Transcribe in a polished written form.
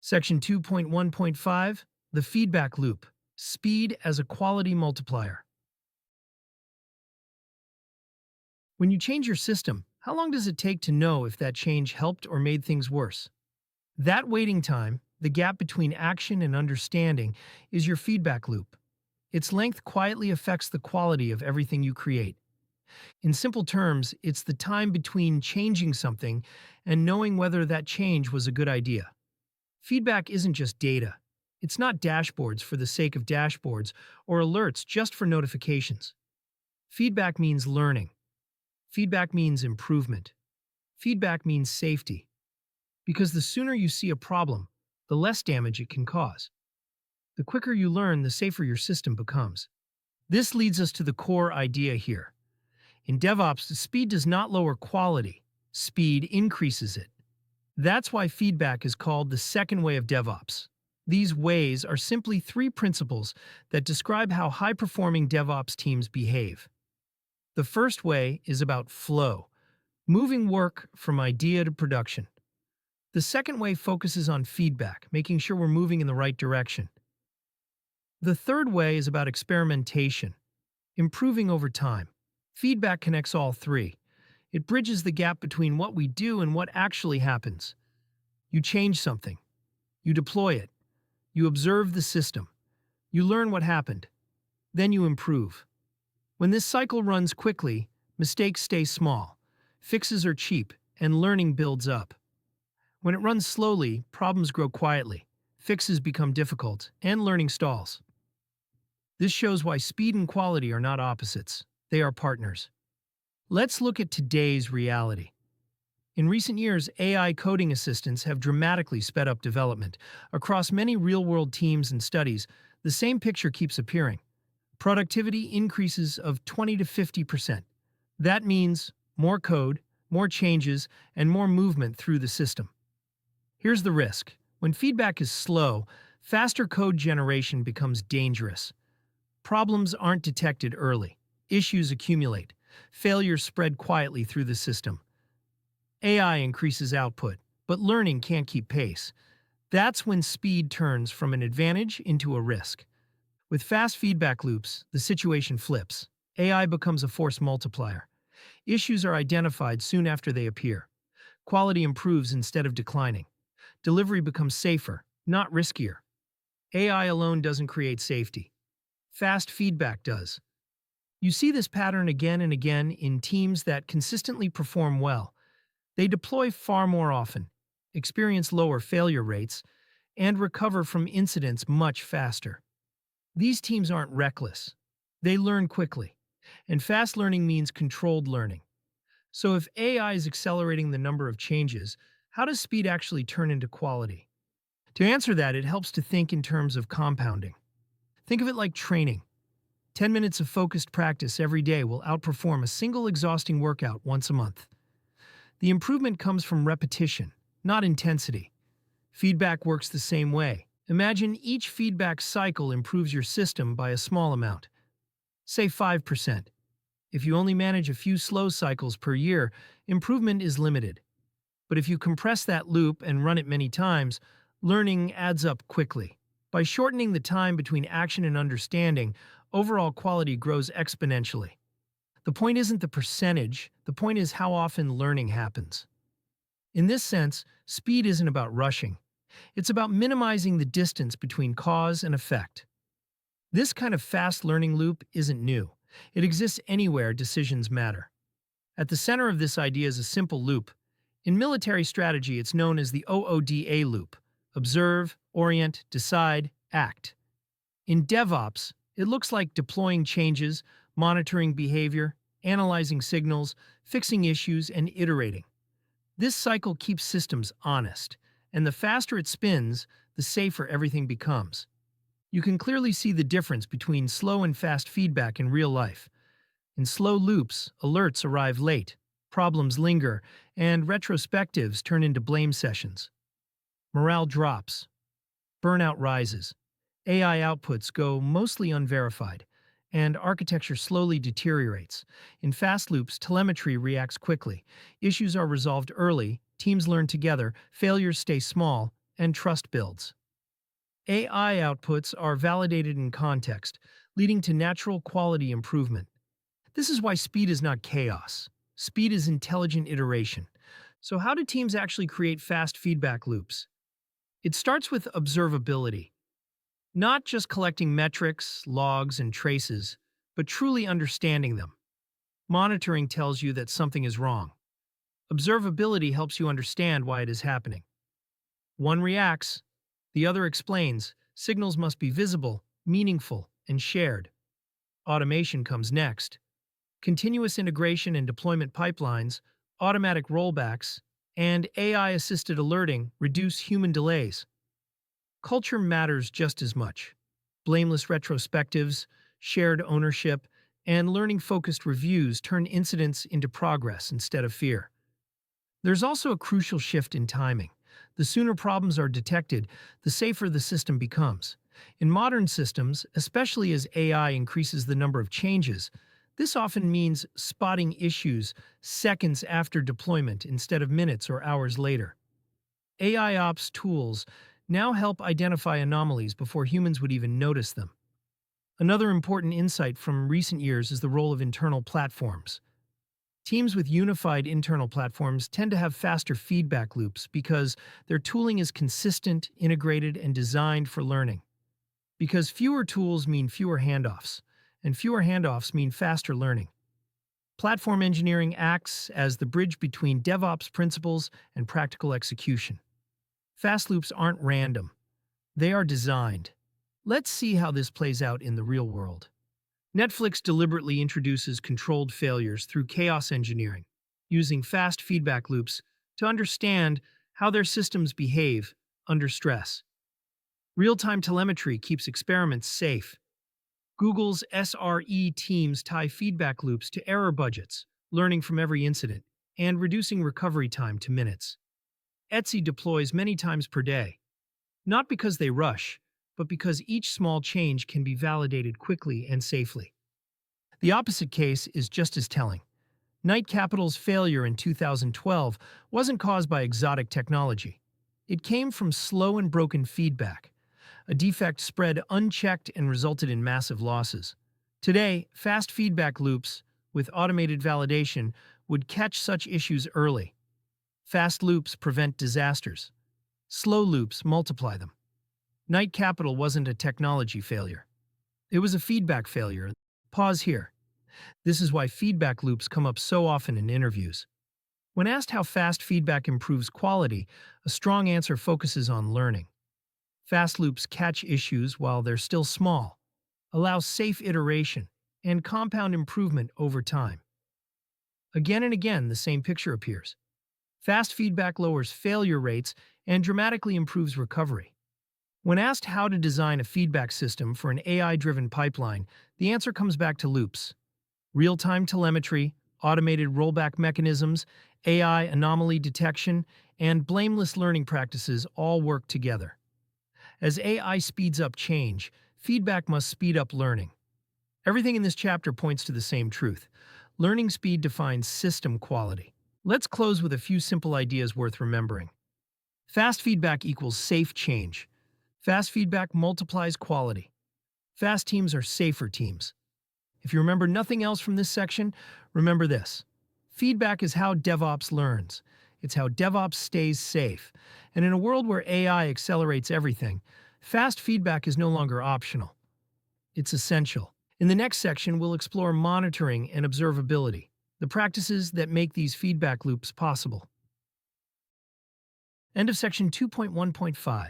Section 2.1.5, the feedback loop, speed as a quality multiplier. When you change your system, how long does it take to know if that change helped or made things worse? That waiting time, the gap between action and understanding, is your feedback loop. Its length quietly affects the quality of everything you create. In simple terms, it's the time between changing something and knowing whether that change was a good idea. Feedback isn't just data. It's not dashboards for the sake of dashboards or alerts just for notifications. Feedback means learning. Feedback means improvement. Feedback means safety. Because the sooner you see a problem, the less damage it can cause. The quicker you learn, the safer your system becomes. This leads us to the core idea here. In DevOps, speed does not lower quality. Speed increases it. That's why feedback is called the second way of DevOps. These ways are simply three principles that describe how high-performing DevOps teams behave. The first way is about flow, moving work from idea to production. The second way focuses on feedback, making sure we're moving in the right direction. The third way is about experimentation, improving over time. Feedback connects all three. It bridges the gap between what we do and what actually happens. You change something. You deploy it. You observe the system. You learn what happened. Then you improve. When this cycle runs quickly, mistakes stay small, fixes are cheap, and learning builds up. When it runs slowly, problems grow quietly, fixes become difficult, and learning stalls. This shows why speed and quality are not opposites. They are partners. Let's look at today's reality. In recent years, AI coding assistants have dramatically sped up development. Across many real-world teams and studies, the same picture keeps appearing. Productivity increases of 20 to 50%. That means more code, more changes, and more movement through the system. Here's the risk. When feedback is slow, faster code generation becomes dangerous. Problems aren't detected early. Issues accumulate. Failures spread quietly through the system. AI increases output, but learning can't keep pace. That's when speed turns from an advantage into a risk. With fast feedback loops, the situation flips. AI becomes a force multiplier. Issues are identified soon after they appear. Quality improves instead of declining. Delivery becomes safer, not riskier. AI alone doesn't create safety. Fast feedback does. You see this pattern again and again in teams that consistently perform well. They deploy far more often, experience lower failure rates, and recover from incidents much faster. These teams aren't reckless. They learn quickly. And fast learning means controlled learning. So if AI is accelerating the number of changes, how does speed actually turn into quality? To answer that, it helps to think in terms of compounding. Think of it like training. 10 minutes of focused practice every day will outperform a single exhausting workout once a month. The improvement comes from repetition, not intensity. Feedback works the same way. Imagine each feedback cycle improves your system by a small amount. Say 5%. If you only manage a few slow cycles per year, improvement is limited. But if you compress that loop and run it many times, learning adds up quickly. By shortening the time between action and understanding, overall quality grows exponentially. The point isn't the percentage, the point is how often learning happens. In this sense, speed isn't about rushing. It's about minimizing the distance between cause and effect. This kind of fast learning loop isn't new. It exists anywhere decisions matter. At the center of this idea is a simple loop. In military strategy, it's known as the OODA loop: observe, orient, decide, act. In DevOps, it looks like deploying changes, monitoring behavior, analyzing signals, fixing issues, and iterating. This cycle keeps systems honest, and the faster it spins, the safer everything becomes. You can clearly see the difference between slow and fast feedback in real life. In slow loops, alerts arrive late, problems linger, and retrospectives turn into blame sessions. Morale drops. Burnout rises. AI outputs go mostly unverified, and architecture slowly deteriorates. In fast loops, telemetry reacts quickly. Issues are resolved early, teams learn together, failures stay small, and trust builds. AI outputs are validated in context, leading to natural quality improvement. This is why speed is not chaos. Speed is intelligent iteration. So how do teams actually create fast feedback loops? It starts with observability, not just collecting metrics, logs, and traces, but truly understanding them. Monitoring tells you that something is wrong. Observability helps you understand why it is happening. One reacts, the other explains. Signals must be visible, meaningful, and shared. Automation comes next. Continuous integration and deployment pipelines, automatic rollbacks, and AI-assisted alerting reduce human delays. Culture matters just as much. Blameless retrospectives, shared ownership, and learning-focused reviews turn incidents into progress instead of fear. There's also a crucial shift in timing. The sooner problems are detected, the safer the system becomes. In modern systems, especially as AI increases the number of changes, this often means spotting issues seconds after deployment instead of minutes or hours later. AI ops tools now help identify anomalies before humans would even notice them. Another important insight from recent years is the role of internal platforms. Teams with unified internal platforms tend to have faster feedback loops because their tooling is consistent, integrated, and designed for learning. Because fewer tools mean fewer handoffs, and fewer handoffs mean faster learning. Platform engineering acts as the bridge between DevOps principles and practical execution. Fast loops aren't random. They are designed. Let's see how this plays out in the real world. Netflix deliberately introduces controlled failures through chaos engineering, using fast feedback loops to understand how their systems behave under stress. Real-time telemetry keeps experiments safe. Google's SRE teams tie feedback loops to error budgets, learning from every incident, and reducing recovery time to minutes. Etsy deploys many times per day, not because they rush, but because each small change can be validated quickly and safely. The opposite case is just as telling. Knight Capital's failure in 2012 wasn't caused by exotic technology. It came from slow and broken feedback. A defect spread unchecked and resulted in massive losses. Today, fast feedback loops, with automated validation, would catch such issues early. Fast loops prevent disasters. Slow loops multiply them. Knight Capital wasn't a technology failure. It was a feedback failure. Pause here. This is why feedback loops come up so often in interviews. When asked how fast feedback improves quality, a strong answer focuses on learning. Fast loops catch issues while they're still small, allow safe iteration, and compound improvement over time. Again and again, the same picture appears. Fast feedback lowers failure rates and dramatically improves recovery. When asked how to design a feedback system for an AI-driven pipeline, the answer comes back to loops. Real-time telemetry, automated rollback mechanisms, AI anomaly detection, and blameless learning practices all work together. As AI speeds up change, feedback must speed up learning. Everything in this chapter points to the same truth. Learning speed defines system quality. Let's close with a few simple ideas worth remembering. Fast feedback equals safe change. Fast feedback multiplies quality. Fast teams are safer teams. If you remember nothing else from this section, remember this. Feedback is how DevOps learns. It's how DevOps stays safe. And in a world where AI accelerates everything, fast feedback is no longer optional. It's essential. In the next section, we'll explore monitoring and observability, the practices that make these feedback loops possible. End of section 2.1.5.